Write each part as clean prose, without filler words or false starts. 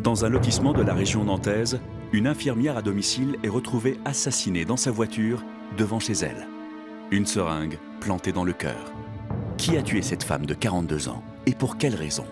Dans un lotissement de la région nantaise, une infirmière à domicile est retrouvée assassinée dans sa voiture devant chez elle. Une seringue plantée dans le cœur. Qui a tué cette femme de 42 ans et pour quelle raison?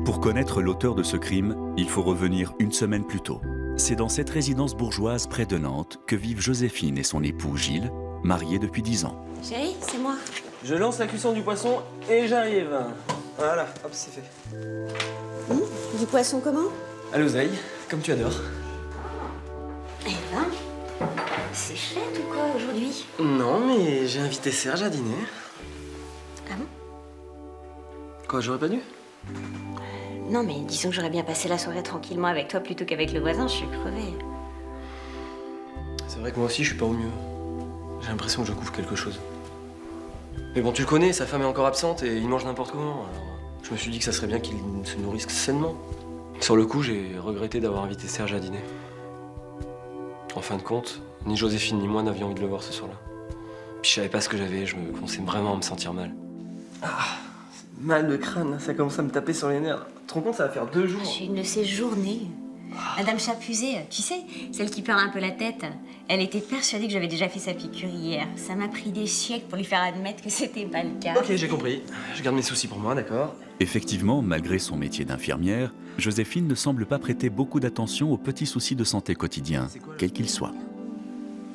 Pour connaître l'auteur de ce crime, il faut revenir une semaine plus tôt. C'est dans cette résidence bourgeoise près de Nantes que vivent Joséphine et son époux Gilles, mariés depuis 10 ans. Chérie, c'est moi. Je lance la cuisson du poisson et j'arrive. Voilà, hop, c'est fait. Du poisson comment? À l'oseille, comme tu adores. Eh ben, c'est chouette ou quoi aujourd'hui? Non, mais j'ai invité Serge à dîner. Ah bon? Quoi, j'aurais pas dû? Non, mais disons que j'aurais bien passé la soirée tranquillement avec toi plutôt qu'avec le voisin, je suis crevée. C'est vrai que moi aussi, je suis pas au mieux. J'ai l'impression que je couvre quelque chose. Mais bon, tu le connais, sa femme est encore absente et il mange n'importe comment. Alors, je me suis dit que ça serait bien qu'il se nourrisse sainement. Sur le coup, j'ai regretté d'avoir invité Serge à dîner. En fin de compte, ni Joséphine ni moi n'avions envie de le voir ce soir-là. Puis je savais pas ce que j'avais, je commençais vraiment à me sentir mal. Ah, mal de crâne, là, ça commence à me taper sur les nerfs. Tu te rends compte, ça va faire 2 jours. J'ai une de ces journées. Madame Chapuzet, tu sais, celle qui perd un peu la tête, elle était persuadée que j'avais déjà fait sa piqûre hier. Ça m'a pris des siècles pour lui faire admettre que c'était pas le cas. Ok, j'ai compris. Je garde mes soucis pour moi, d'accord? Effectivement, malgré son métier d'infirmière, Joséphine ne semble pas prêter beaucoup d'attention aux petits soucis de santé quotidiens, quels qu'ils soient.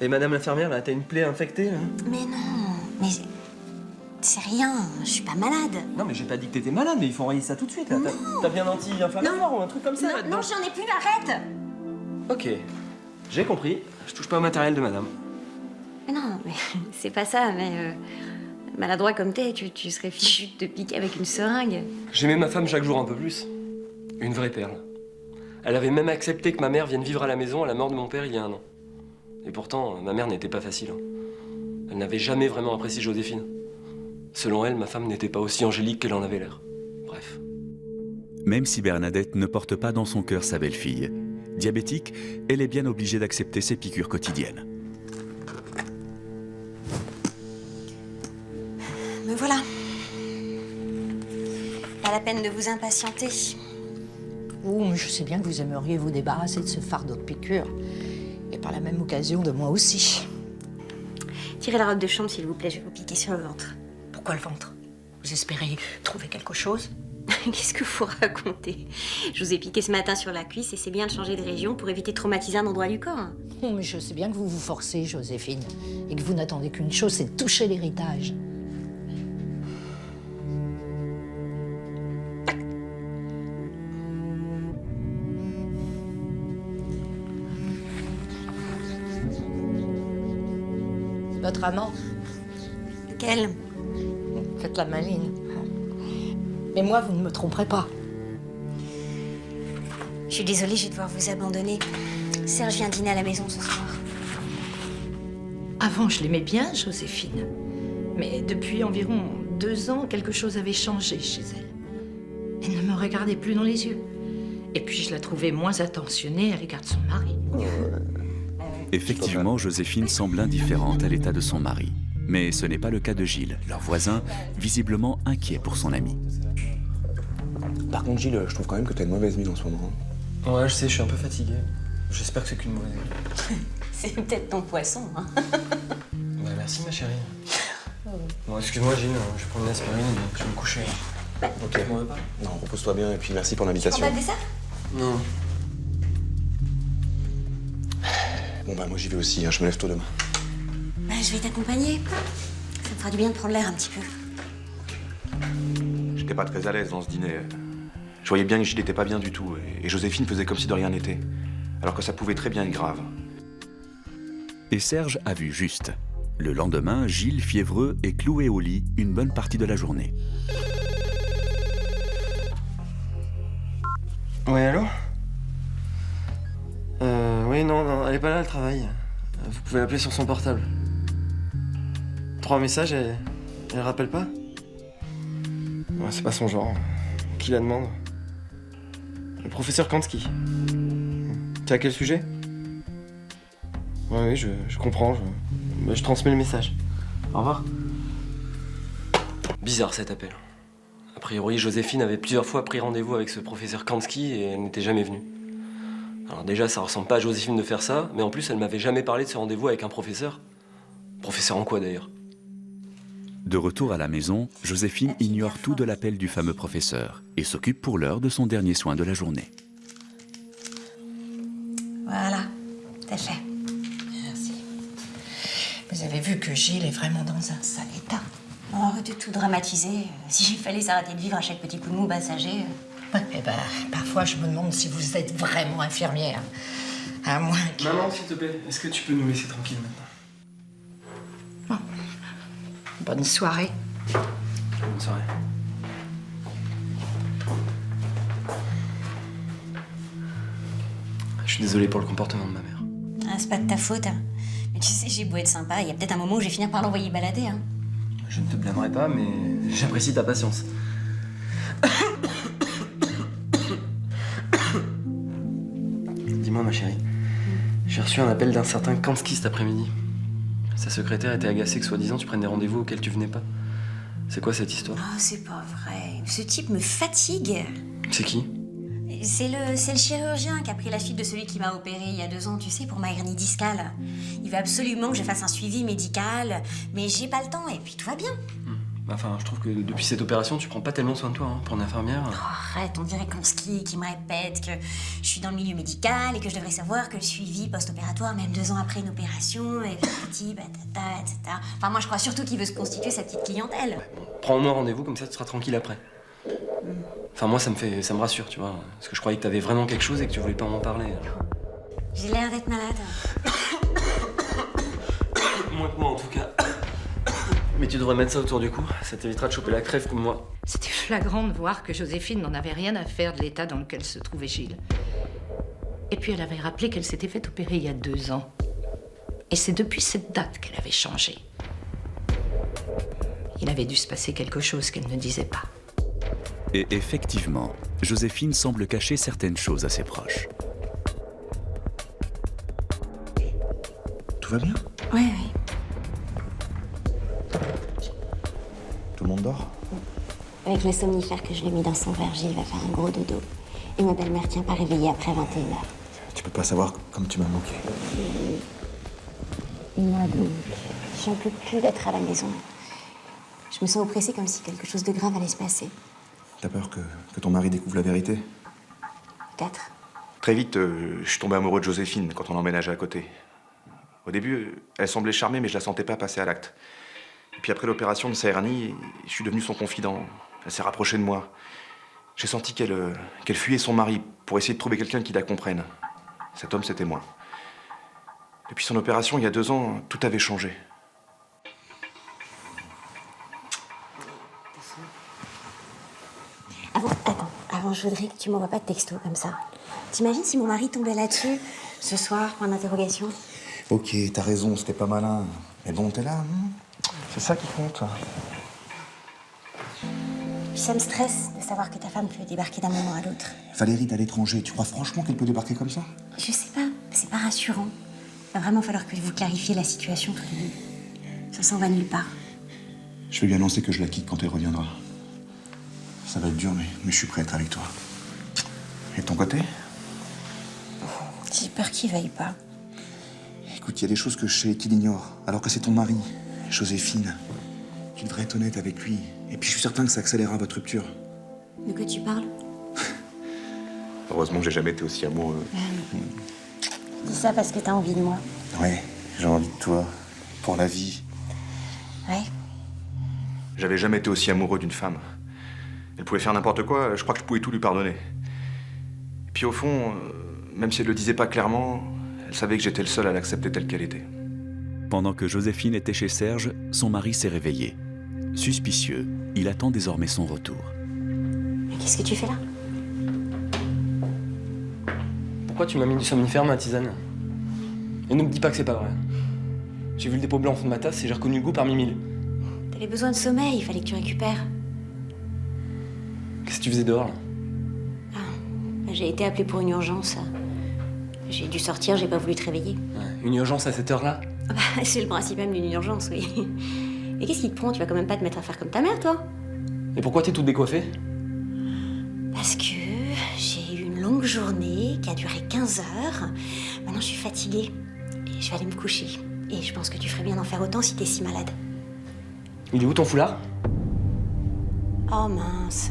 Et madame l'infirmière, là, t'as une plaie infectée, là? Mais non, mais c'est rien, je suis pas malade. Non, mais j'ai pas dit que t'étais malade, mais il faut enrayer ça tout de suite, là. T'as bien anti-inflammatoire ou un truc comme ça, là-dedans? Non, j'en ai plus, arrête! Ok, j'ai compris. Je touche pas au matériel de madame. Mais non, mais c'est pas ça, mais maladroit comme t'es, tu serais fichu de te piquer avec une seringue. J'aimais ma femme chaque jour un peu plus. Une vraie perle. Elle avait même accepté que ma mère vienne vivre à la maison à la mort de mon père il y a 1 an. Et pourtant, ma mère n'était pas facile. Elle n'avait jamais vraiment apprécié Joséphine. Selon elle, ma femme n'était pas aussi angélique qu'elle en avait l'air. Bref. Même si Bernadette ne porte pas dans son cœur sa belle-fille, diabétique, elle est bien obligée d'accepter ses piqûres quotidiennes. Me voilà. Pas la peine de vous impatienter. Oh, mais je sais bien que vous aimeriez vous débarrasser de ce fardeau de piqûres. Et par la même occasion de moi aussi. Tirez la robe de chambre, s'il vous plaît, je vais vous piquer sur le ventre. Pourquoi le ventre? Vous espérez trouver quelque chose? Qu'est-ce que vous racontez? Je vous ai piqué ce matin sur la cuisse et c'est bien de changer de région pour éviter de traumatiser un endroit du corps. Oh, mais je sais bien que vous vous forcez, Joséphine. Et que vous n'attendez qu'une chose, c'est de toucher l'héritage. Votre amant? Lequel? Faites la maline. Mais moi, vous ne me tromperez pas. Je suis désolée, je vais devoir vous abandonner. Serge vient dîner à la maison ce soir. Avant, je l'aimais bien, Joséphine. Mais depuis environ 2 ans, quelque chose avait changé chez elle. Elle ne me regardait plus dans les yeux. Et puis, je la trouvais moins attentionnée à l'égard de son mari. Effectivement, Joséphine semble indifférente à l'état de son mari. Mais ce n'est pas le cas de Gilles, leur voisin, visiblement inquiet pour son ami. Par contre, Gilles, je trouve quand même que t'as une mauvaise mine en ce moment. Ouais, je sais, je suis un peu fatigué. J'espère que c'est qu'une mauvaise idée. C'est peut-être ton poisson, hein. Bah, merci, ma chérie. Bon, excuse-moi, Gilles, je vais prendre une aspirine et je vais me coucher. Ok. Tu m'en veux pas? Non, repose-toi bien et puis merci pour Prends l'invitation. pas de dessert? Non. Bon bah moi j'y vais aussi, hein, je me lève tôt demain. Bah, je vais t'accompagner. Ça me fera du bien de prendre l'air un petit peu. J'étais pas très à l'aise dans ce dîner. Je voyais bien que Gilles était pas bien du tout et Joséphine faisait comme si de rien n'était. Alors que ça pouvait très bien être grave. Et Serge a vu juste. Le lendemain, Gilles, fiévreux, est cloué au lit une bonne partie de la journée. Ouais, allô? Oui, non, elle est pas là, elle travaille. Vous pouvez appeler sur son portable. 3 messages et Elle rappelle pas? Ouais, c'est pas son genre. Qui la demande? Le professeur Kansky. Tu as quel sujet? Ouais, oui, je comprends. Je transmets le message. Au revoir. Bizarre cet appel. A priori, Joséphine avait plusieurs fois pris rendez-vous avec ce professeur Kansky et elle n'était jamais venue. Alors déjà, ça ressemble pas à Joséphine de faire ça, mais en plus, elle m'avait jamais parlé de ce rendez-vous avec un professeur. Professeur en quoi d'ailleurs? De retour à la maison, Joséphine ignore tout de l'appel du fameux professeur et s'occupe pour l'heure de son dernier soin de la journée. Voilà, c'est fait. Merci. Vous avez vu que Gilles est vraiment dans un sale état. Bon, arrête de tout dramatiser. S'il fallait s'arrêter de vivre à chaque petit coup de mou passager... Ouais, eh ben, parfois je me demande si vous êtes vraiment infirmière. À moins que... Maman, s'il te plaît, est-ce que tu peux nous laisser tranquille maintenant? Bonne soirée. Bonne soirée. Je suis désolé pour le comportement de ma mère. Ah, c'est pas de ta faute. Hein. Mais tu sais, j'ai beau être sympa, il y a peut-être un moment où je vais finir par l'envoyer balader. Hein. Je ne te blâmerai pas, mais j'apprécie ta patience. Dis-moi, ma chérie, j'ai reçu un appel d'un certain Kansky cet après-midi. Sa secrétaire était agacée que soi-disant tu prennes des rendez-vous auxquels tu venais pas. C'est quoi cette histoire? Oh, c'est pas vrai. Ce type me fatigue. C'est qui? C'est le chirurgien qui a pris la suite de celui qui m'a opéré il y a 2 ans, tu sais, pour ma hernie discale. Il veut absolument que je fasse un suivi médical, mais j'ai pas le temps et puis tout va bien. Enfin, je trouve que depuis cette opération, tu prends pas tellement soin de toi, hein, pour une infirmière. Oh, arrête, on dirait Kansky qui me répète que je suis dans le milieu médical et que je devrais savoir que le suivi post-opératoire, même 2 ans après une opération, est petit, patata, etc. Enfin, moi, je crois surtout qu'il veut se constituer sa petite clientèle. Prends-moi rendez-vous, comme ça tu seras tranquille après. Enfin, moi, ça me rassure, tu vois. Parce que je croyais que t'avais vraiment quelque chose et que tu voulais pas m'en parler. J'ai l'air d'être malade. Moins que moi, en tout cas. Mais tu devrais mettre ça autour du cou, ça t'évitera de choper la crève comme moi. C'était flagrant de voir que Joséphine n'en avait rien à faire de l'état dans lequel se trouvait Gilles. Et puis elle avait rappelé qu'elle s'était fait opérer il y a 2 ans. Et c'est depuis cette date qu'elle avait changé. Il avait dû se passer quelque chose qu'elle ne disait pas. Et effectivement, Joséphine semble cacher certaines choses à ses proches. Tout va bien? Ouais, ouais. Tout le monde dort? Avec le somnifère que je lui ai mis dans son verre, Gilles va faire un gros dodo. Et ma belle-mère tient pas réveillée après 21h. Tu peux pas savoir comme tu m'as manqué. Moi, donc, j'en peux plus d'être à la maison. Je me sens oppressée comme si quelque chose de grave allait se passer. T'as peur que ton mari découvre la vérité? Peut-être. Très vite, je suis tombé amoureux de Joséphine quand on emménageait à côté. Au début, elle semblait charmée, mais je la sentais pas passer à l'acte. Et puis après l'opération de sa hernie, je suis devenu son confident. Elle s'est rapprochée de moi. J'ai senti qu'elle fuyait son mari pour essayer de trouver quelqu'un qui la comprenne. Cet homme, c'était moi. Depuis son opération, il y a 2 ans, tout avait changé. Avant, je voudrais que tu m'envoies pas de texto comme ça. T'imagines si mon mari tombait là-dessus, ce soir, point d'interrogation? Ok, t'as raison, c'était pas malin. Mais bon, t'es là, c'est ça qui compte. Puis ça me stresse de savoir que ta femme peut débarquer d'un moment à l'autre. Valérie est à l'étranger, tu crois franchement qu'elle peut débarquer comme ça? Je sais pas, c'est pas rassurant. Il va vraiment falloir que vous clarifiez la situation tous les deux. Ça s'en va nulle part. Je vais lui annoncer que je la quitte quand elle reviendra. Ça va être dur, mais je suis prêt à être avec toi. Et de ton côté? J'ai peur qu'il veuille pas. Écoute, il y a des choses que je sais et qu'il ignore, alors que c'est ton mari, Joséphine. Tu devrais être honnête avec lui. Et puis je suis certain que ça accélérera votre rupture. De quoi tu parles? Heureusement que j'ai jamais été aussi amoureux. Dis ça parce que t'as envie de moi. Ouais, j'ai envie de toi. Pour la vie. Ouais. J'avais jamais été aussi amoureux d'une femme. Elle pouvait faire n'importe quoi, je crois que je pouvais tout lui pardonner. Et puis au fond, même si elle le disait pas clairement, elle savait que j'étais le seul à l'accepter telle qu'elle était. Pendant que Joséphine était chez Serge, son mari s'est réveillé. Suspicieux, il attend désormais son retour. Mais qu'est-ce que tu fais là? Pourquoi tu m'as mis du somnifère, ma tisane? Et ne me dis pas que c'est pas vrai. J'ai vu le dépôt blanc au fond de ma tasse et j'ai reconnu le goût parmi 1000. T'as les besoins de sommeil, il fallait que tu récupères. Qu'est-ce que tu faisais dehors, là? J'ai été appelée pour une urgence. J'ai dû sortir, j'ai pas voulu te réveiller. Ouais, une urgence à cette heure-là? Ah bah, c'est le principe même d'une urgence, oui. Mais qu'est-ce qui te prend? Tu vas quand même pas te mettre à faire comme ta mère, toi? Et pourquoi t'es toute décoiffée? Parce que j'ai eu une longue journée qui a duré 15 heures. Maintenant, je suis fatiguée. Et je vais aller me coucher. Et je pense que tu ferais bien d'en faire autant si t'es si malade. Il est où ton foulard? Oh mince.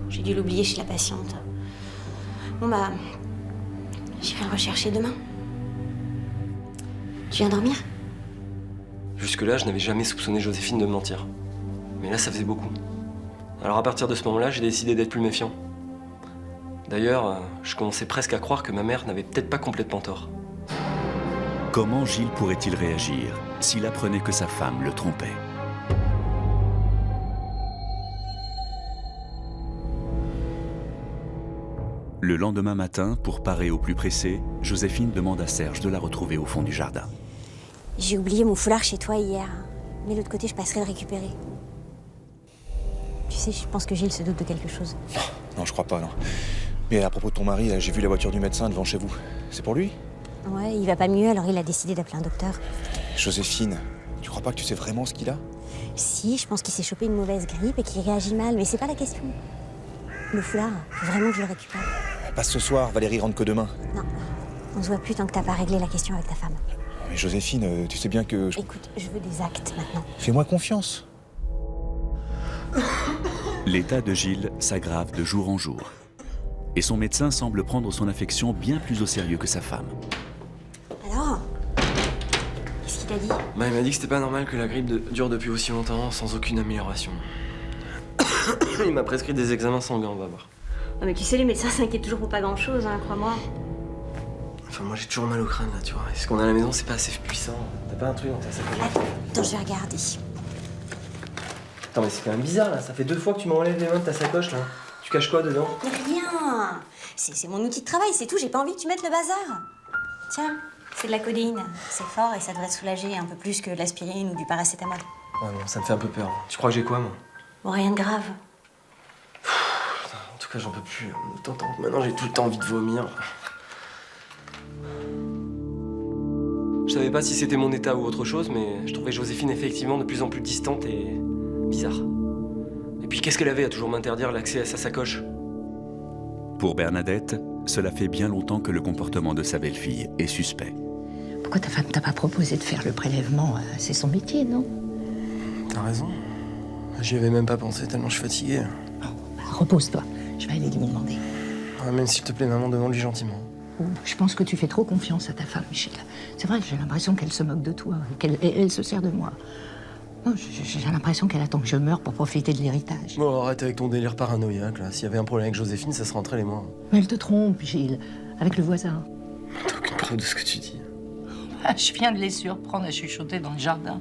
J'ai dû l'oublier chez la patiente. Bon bah, j'irai le rechercher demain. Tu viens dormir? Jusque-là, je n'avais jamais soupçonné Joséphine de me mentir. Mais là, ça faisait beaucoup. Alors à partir de ce moment-là, j'ai décidé d'être plus méfiant. D'ailleurs, je commençais presque à croire que ma mère n'avait peut-être pas complètement tort. Comment Gilles pourrait-il réagir s'il apprenait que sa femme le trompait? Le lendemain matin, pour parer au plus pressé, Joséphine demande à Serge de la retrouver au fond du jardin. J'ai oublié mon foulard chez toi hier. Mais de l'autre côté, je passerai le récupérer. Tu sais, je pense que Gilles se doute de quelque chose. Non, je crois pas, non. Mais à propos de ton mari, là, j'ai vu la voiture du médecin devant chez vous. C'est pour lui? Ouais, il va pas mieux, alors il a décidé d'appeler un docteur. Joséphine, tu crois pas que tu sais vraiment ce qu'il a? Si, je pense qu'il s'est chopé une mauvaise grippe et qu'il réagit mal, mais c'est pas la question. Le foulard, faut vraiment que je le récupère. Passe ce soir, Valérie rentre que demain. Non, on se voit plus tant que t'as pas réglé la question avec ta femme. Mais Joséphine, tu sais bien que... Écoute, je veux des actes maintenant. Fais-moi confiance. L'état de Gilles s'aggrave de jour en jour. Et son médecin semble prendre son affection bien plus au sérieux que sa femme. Alors? Qu'est-ce qu'il t'a dit? Bah, il m'a dit que c'était pas normal que la grippe dure depuis aussi longtemps sans aucune amélioration. Il m'a prescrit des examens sanguins, on va voir. Oh, mais tu sais, les médecins s'inquiètent toujours pour pas grand-chose, hein, crois-moi. Enfin, moi j'ai toujours mal au crâne là, tu vois. Et ce qu'on a à la maison, c'est pas assez puissant. T'as pas un truc dans ta sacoche? Attends, je vais regarder. Attends, mais c'est quand même bizarre là. Ça fait 2 fois que tu m'enlèves les mains de ta sacoche là. Tu caches quoi dedans? Mais rien! C'est mon outil de travail, c'est tout, j'ai pas envie que tu mettes le bazar. Tiens, c'est de la codéine. C'est fort et ça devrait te soulager un peu plus que de l'aspirine ou du paracétamol. Ah non, ça me fait un peu peur. Tu crois que j'ai quoi, moi? Bon, rien de grave. En tout cas, j'en peux plus. Maintenant, j'ai tout le temps envie de vomir. Je savais pas si c'était mon état ou autre chose, mais je trouvais Joséphine effectivement de plus en plus distante et bizarre. Et puis qu'est-ce qu'elle avait à toujours m'interdire l'accès à sa sacoche? Pour Bernadette, cela fait bien longtemps que le comportement de sa belle-fille est suspect. Pourquoi ta femme t'a pas proposé de faire le prélèvement? C'est son métier, non? T'as raison. J'y avais même pas pensé tellement je suis fatigué. Bon, bah, repose-toi. Je vais aller lui demander. Ramène s'il te plaît maman, demande-lui gentiment. Oh, je pense que tu fais trop confiance à ta femme, Gilles. C'est vrai, j'ai l'impression qu'elle se moque de toi, qu'elle se sert de moi. Non, j'ai l'impression qu'elle attend que je meure pour profiter de l'héritage. Bon, arrête avec ton délire paranoïaque là. S'il y avait un problème avec Joséphine, ça serait entre elle et moi. Mais elle te trompe, Gilles, avec le voisin. T'as aucune preuve de ce que tu dis. Ah, je viens de les surprendre à chuchoter dans le jardin.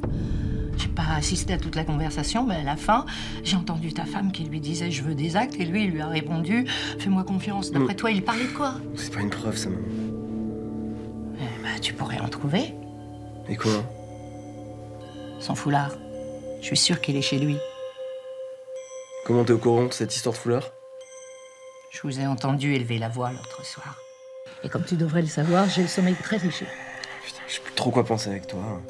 J'ai pas assisté à toute la conversation, mais à la fin, j'ai entendu ta femme qui lui disait « je veux des actes » et lui, il lui a répondu « fais-moi confiance ». D'après toi, il parlait de quoi? C'est pas une preuve, ça, maman. Eh ben, tu pourrais en trouver. Et quoi? Son foulard. Je suis sûre qu'il est chez lui. Comment t'es au courant de cette histoire de foulard? Je vous ai entendu élever la voix l'autre soir. Et comme tu devrais le savoir, j'ai le sommeil très léger. Putain, je sais plus trop quoi penser avec toi.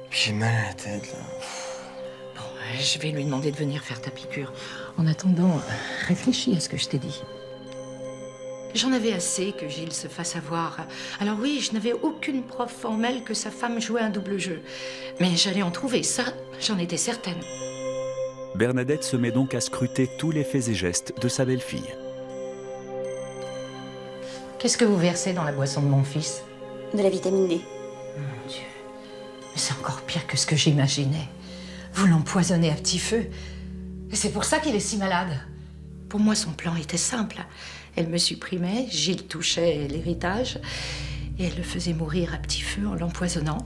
Puis j'ai mal à la tête, là. Bon, je vais lui demander de venir faire ta piqûre. En attendant, réfléchis à ce que je t'ai dit. J'en avais assez que Gilles se fasse avoir. Alors oui, je n'avais aucune preuve formelle que sa femme jouait un double jeu. Mais j'allais en trouver, ça, j'en étais certaine. Bernadette se met donc à scruter tous les faits et gestes de sa belle-fille. Qu'est-ce que vous versez dans la boisson de mon fils? De la vitamine D. Mon Dieu. Mais c'est encore pire que ce que j'imaginais. Vous l'empoisonnez à petit feu. Et c'est pour ça qu'il est si malade. Pour moi, son plan était simple. Elle me supprimait, Gilles touchait l'héritage, et elle le faisait mourir à petit feu en l'empoisonnant.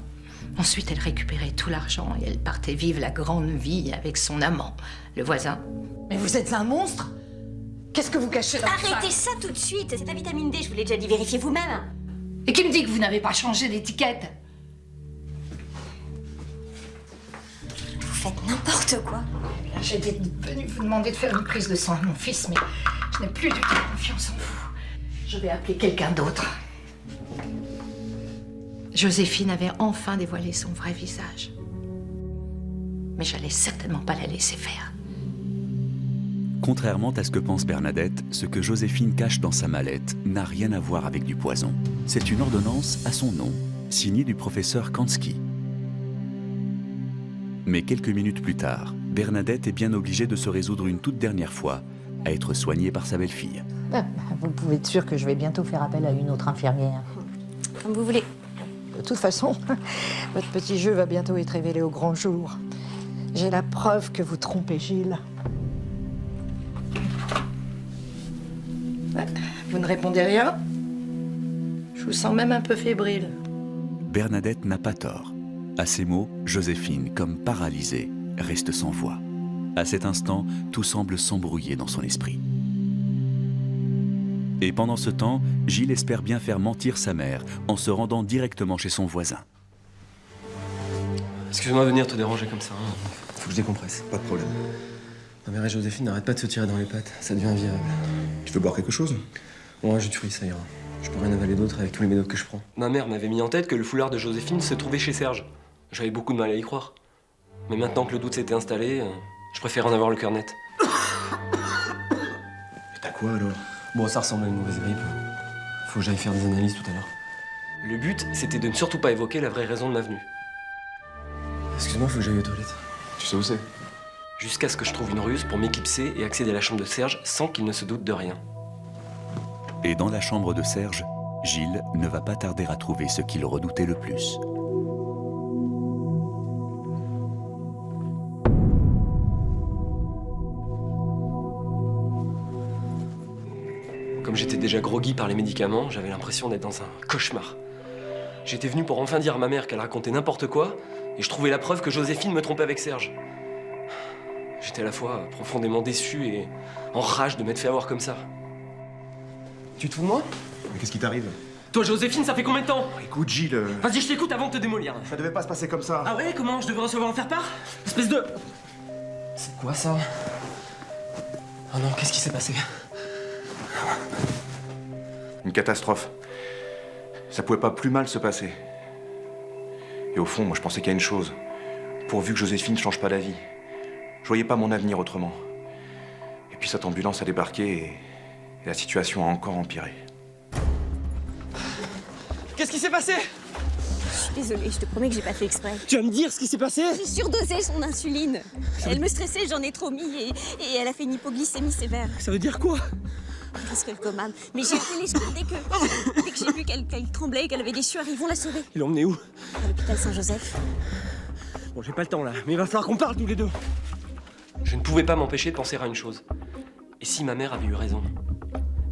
Ensuite, elle récupérait tout l'argent et elle partait vivre la grande vie avec son amant, le voisin. Mais vous êtes un monstre? Qu'est-ce que vous cachez dans votre Arrêtez sac? ça tout de suite. C'est la vitamine D, je vous l'ai déjà dit, vérifiez vous-même. Et qui me dit que vous n'avez pas changé d'étiquette? faites n'importe quoi. Eh bien, j'étais venue vous demander de faire une prise de sang à mon fils, mais je n'ai plus du tout confiance en vous. Je vais appeler quelqu'un d'autre. Joséphine avait enfin dévoilé son vrai visage. Mais j'allais certainement pas la laisser faire. Contrairement à ce que pense Bernadette, ce que Joséphine cache dans sa mallette n'a rien à voir avec du poison. C'est une ordonnance à son nom, signée du professeur Kansky. Mais quelques minutes plus tard, Bernadette est bien obligée de se résoudre une toute dernière fois à être soignée par sa belle-fille. Vous pouvez être sûr que je vais bientôt faire appel à une autre infirmière. Comme vous voulez. De toute façon, votre petit jeu va bientôt être révélé au grand jour. J'ai la preuve que vous trompez Gilles. Vous ne répondez rien? Je vous sens même un peu fébrile. Bernadette n'a pas tort. À ces mots, Joséphine, comme paralysée, reste sans voix. À cet instant, tout semble s'embrouiller dans son esprit. Et pendant ce temps, Gilles espère bien faire mentir sa mère en se rendant directement chez son voisin. Excuse-moi de venir te déranger comme ça. Hein. Faut que je décompresse. Pas de problème. Ma mère et Joséphine n'arrêtent pas de se tirer dans les pattes. Ça devient invivable. Tu veux boire quelque chose? Bon, jus de fruits, ça ira. Je peux rien avaler d'autre avec tous les médocs que je prends. Ma mère m'avait mis en tête que le foulard de Joséphine se trouvait chez Serge. J'avais beaucoup de mal à y croire. Mais maintenant que le doute s'était installé, je préfère en avoir le cœur net. Et t'as quoi alors? Bon, ça ressemble à une mauvaise grippe. Faut que j'aille faire des analyses tout à l'heure. Le but, c'était de ne surtout pas évoquer la vraie raison de ma venue. Excuse-moi, faut que j'aille aux toilettes. Tu sais où c'est? Jusqu'à ce que je trouve une ruse pour m'éclipser et accéder à la chambre de Serge sans qu'il ne se doute de rien. Et dans la chambre de Serge, Gilles ne va pas tarder à trouver ce qu'il redoutait le plus. Comme j'étais déjà groggy par les médicaments, j'avais l'impression d'être dans un cauchemar. J'étais venu pour enfin dire à ma mère qu'elle racontait n'importe quoi, et je trouvais la preuve que Joséphine me trompait avec Serge. J'étais à la fois profondément déçu et en rage de m'être fait avoir comme ça. Tu te fous de moi? Mais qu'est-ce qui t'arrive? Toi, Joséphine, ça fait combien de temps? Écoute, Gilles, Vas-y, je t'écoute avant de te démolir. ça devait pas se passer comme ça. Ah ouais, comment? Je devais recevoir en faire-part? Espèce de... C'est quoi ça? Oh non, qu'est-ce qui s'est passé? Une catastrophe. Ça pouvait pas plus mal se passer. Et au fond, moi je pensais qu'à une chose. Pourvu que Joséphine ne change pas d'avis. Je voyais pas mon avenir autrement. Et puis cette ambulance a débarqué et la situation a encore empiré. Qu'est-ce qui s'est passé? Je suis désolée, je te promets que j'ai pas fait exprès. Tu vas me dire ce qui s'est passé? J'ai surdosé son insuline. Elle me stressait, j'en ai trop mis et elle a fait une hypoglycémie sévère. Ça veut dire quoi? Presque le coma. Mais j'ai appelé les secours dès que j'ai vu qu'elle tremblait et qu'elle avait des sueurs. Ils vont la sauver. Il l'a emmené où? À l'hôpital Saint-Joseph. Bon, j'ai pas le temps là, mais il va falloir qu'on parle tous les deux. Je ne pouvais pas m'empêcher de penser à une chose. Et si ma mère avait eu raison?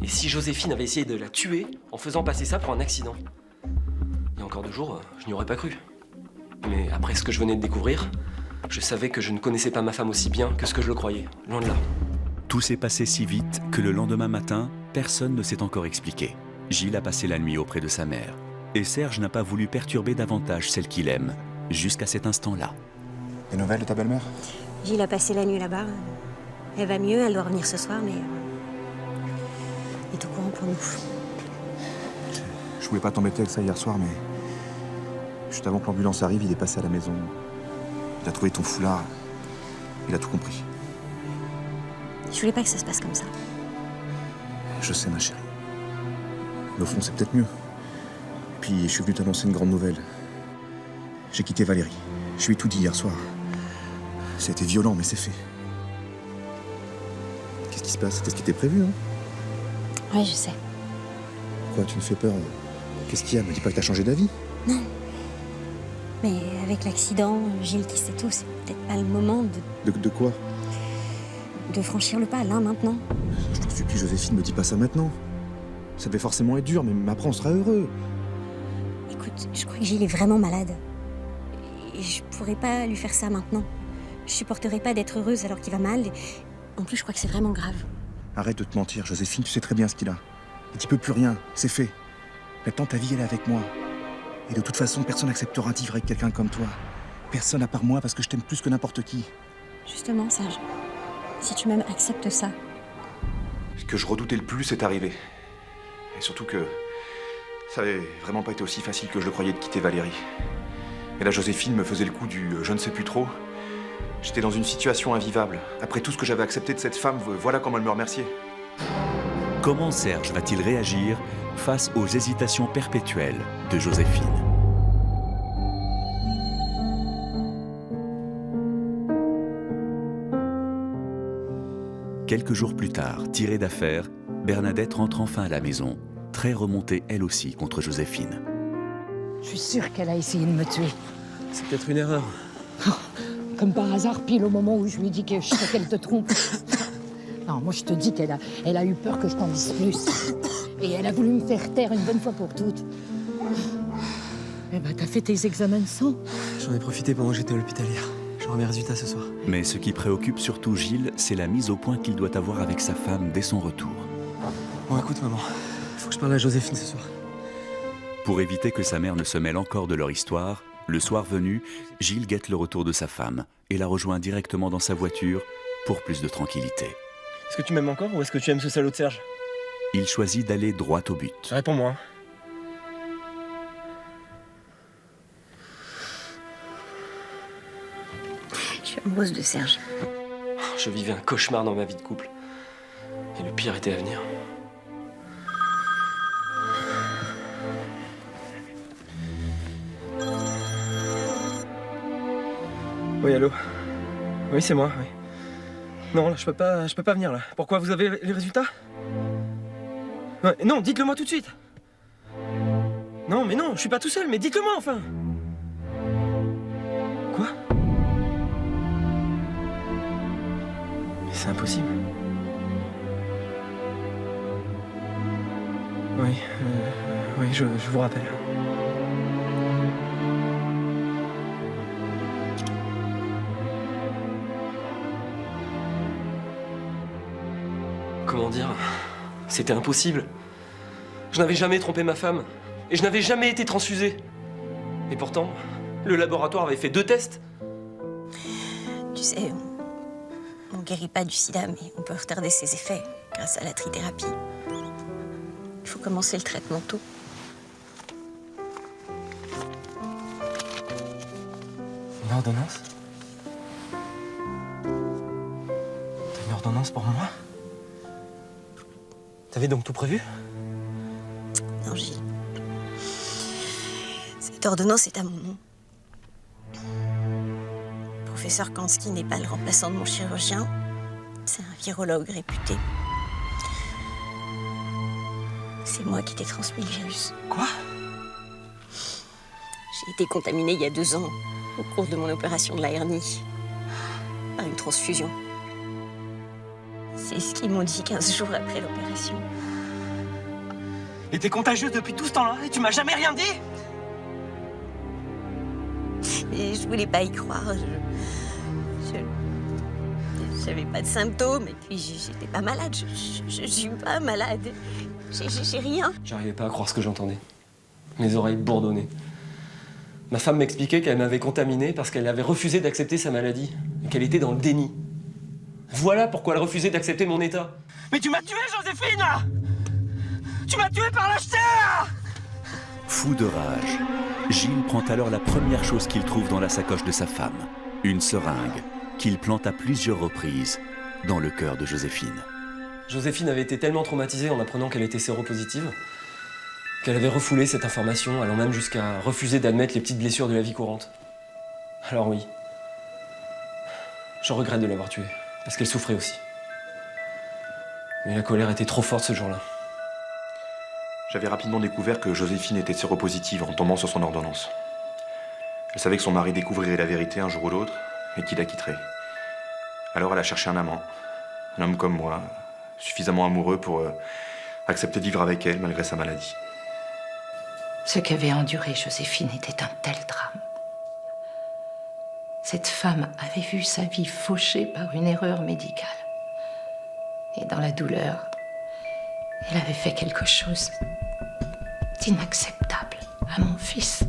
Et si Joséphine avait essayé de la tuer en faisant passer ça pour un accident? Il y a encore 2 jours, je n'y aurais pas cru. Mais après ce que je venais de découvrir, je savais que je ne connaissais pas ma femme aussi bien que ce que je le croyais. Loin de là. Tout s'est passé si vite que le lendemain matin, personne ne s'est encore expliqué. Gilles a passé la nuit auprès de sa mère. Et Serge n'a pas voulu perturber davantage celle qu'il aime, jusqu'à cet instant-là. Des nouvelles de ta belle-mère? Gilles a passé la nuit là-bas. Elle va mieux, elle doit revenir ce soir, mais... elle est au courant pour nous. Je voulais pas t'embêter avec ça hier soir, mais... juste avant que l'ambulance arrive, il est passé à la maison. Il a trouvé ton foulard. Il a tout compris. Je voulais pas que ça se passe comme ça. Je sais, ma chérie. Mais au fond, c'est peut-être mieux. Et puis, je suis venu t'annoncer une grande nouvelle. J'ai quitté Valérie. Je lui ai tout dit hier soir. Ça a été violent, mais c'est fait. Qu'est-ce qui se passe? C'était ce qui était prévu, hein? Oui, je sais. Quoi, tu me fais peur? Qu'est-ce qu'il y a? Me dis pas que t'as changé d'avis. Mais avec l'accident, Gilles qui sait tout, c'est peut-être pas le moment De quoi? de franchir le pas, là, maintenant. Je t'en supplie, Joséphine, me dis pas ça maintenant. Ça devait forcément être dur, mais après, on sera heureux. Écoute, je crois que Gilles est vraiment malade. Et je pourrais pas lui faire ça maintenant. Je supporterais pas d'être heureuse alors qu'il va mal. En plus, je crois que c'est vraiment grave. Arrête de te mentir, Joséphine, tu sais très bien ce qu'il a. Et tu peux plus rien, c'est fait. Maintenant, ta vie, elle est avec moi. Et de toute façon, personne n'acceptera de vivre avec quelqu'un comme toi. personne à part moi parce que je t'aime plus que n'importe qui. Justement, Serge, si tu m'aimes, accepte ça. Ce que je redoutais le plus est arrivé. Et surtout que ça avait vraiment pas été aussi facile que je le croyais de quitter Valérie. Et la Joséphine me faisait le coup du je ne sais plus trop. J'étais dans une situation invivable. Après tout ce que j'avais accepté de cette femme, voilà comment elle me remerciait. Comment Serge va-t-il réagir face aux hésitations perpétuelles de Joséphine? Quelques jours plus tard, tirée d'affaire, Bernadette rentre enfin à la maison, très remontée elle aussi contre Joséphine. Je suis sûre qu'elle a essayé de me tuer. C'est peut-être une erreur. Comme par hasard, pile au moment où je lui dis que je sais qu'elle te trompe. Non, moi je te dis qu'elle a eu peur que je t'en dise plus. Et elle a voulu me faire taire une bonne fois pour toutes. Eh ben, t'as fait tes examens de sang? J'en ai profité pendant que j'étais à l'hôpital hier. J'aurai mes résultats ce soir. Mais ce qui préoccupe surtout Gilles, c'est la mise au point qu'il doit avoir avec sa femme dès son retour. Bon, écoute, maman. Faut que je parle à Joséphine ce soir. Pour éviter que sa mère ne se mêle encore de leur histoire, le soir venu, Gilles guette le retour de sa femme et la rejoint directement dans sa voiture pour plus de tranquillité. Est-ce que tu m'aimes encore ou est-ce que tu aimes ce salaud de Serge? Il choisit d'aller droit au but. Réponds-moi. Je suis amoureuse de Serge. Je vivais un cauchemar dans ma vie de couple. Et le pire était à venir. Oui, allô? Oui, c'est moi, oui. Non, là, je peux pas venir, là. Pourquoi, vous avez les résultats? Ouais, non, dites-le moi tout de suite. Non, mais non, je suis pas tout seul, mais dites-le moi, enfin. Quoi? Mais c'est impossible. Oui, oui, je vous rappelle. Comment dire? C'était impossible. Je n'avais jamais trompé ma femme. Et je n'avais jamais été transfusé. Et pourtant, le laboratoire avait fait 2 tests. Tu sais, on guérit pas du sida, mais on peut retarder ses effets grâce à la trithérapie. Il faut commencer le traitement tôt. Une ordonnance? T'as une ordonnance pour moi? T'avais donc tout prévu? Non, Gilles. Cette ordonnance est à mon nom. Professeur Kansky n'est pas le remplaçant de mon chirurgien. C'est un virologue réputé. C'est moi qui t'ai transmis le virus. Quoi? J'ai été contaminée il y a 2 ans, au cours de mon opération de la hernie, par une transfusion. C'est ce qu'ils m'ont dit 15 jours après l'opération. Et t'es contagieuse depuis tout ce temps-là et tu m'as jamais rien dit? Et je voulais pas y croire. J'avais pas de symptômes et puis j'étais pas malade. Je suis pas malade. J'ai rien. J'arrivais pas à croire ce que j'entendais. Mes oreilles bourdonnaient. Ma femme m'expliquait qu'elle m'avait contaminé parce qu'elle avait refusé d'accepter sa maladie et qu'elle était dans le déni. Voilà pourquoi elle refusait d'accepter mon état. Mais tu m'as tué, Joséphine! Tu m'as tué par lâcheté! Fou de rage, Gilles prend alors la première chose qu'il trouve dans la sacoche de sa femme, une seringue qu'il plante à plusieurs reprises dans le cœur de Joséphine. Joséphine avait été tellement traumatisée en apprenant qu'elle était séropositive qu'elle avait refoulé cette information, allant même jusqu'à refuser d'admettre les petites blessures de la vie courante. Alors oui, je regrette de l'avoir tuée, parce qu'elle souffrait aussi. Mais la colère était trop forte ce jour-là. J'avais rapidement découvert que Joséphine était séropositive en tombant sur son ordonnance. Elle savait que son mari découvrirait la vérité un jour ou l'autre et qu'il la quitterait. Alors elle a cherché un amant, un homme comme moi, suffisamment amoureux pour accepter de vivre avec elle malgré sa maladie. Ce qu'avait enduré Joséphine était un tel drame. Cette femme avait vu sa vie fauchée par une erreur médicale. Et dans la douleur, elle avait fait quelque chose d'inacceptable à mon fils.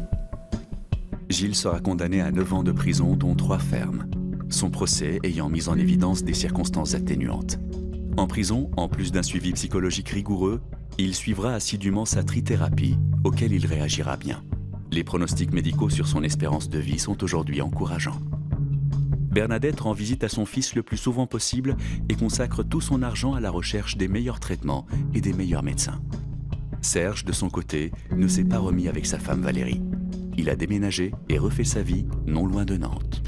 Gilles sera condamné à 9 ans de prison, dont 3 fermes. Son procès ayant mis en évidence des circonstances atténuantes. En prison, en plus d'un suivi psychologique rigoureux, il suivra assidûment sa trithérapie, auquel il réagira bien. Les pronostics médicaux sur son espérance de vie sont aujourd'hui encourageants. Bernadette rend visite à son fils le plus souvent possible et consacre tout son argent à la recherche des meilleurs traitements et des meilleurs médecins. Serge, de son côté, ne s'est pas remis avec sa femme Valérie. Il a déménagé et refait sa vie non loin de Nantes.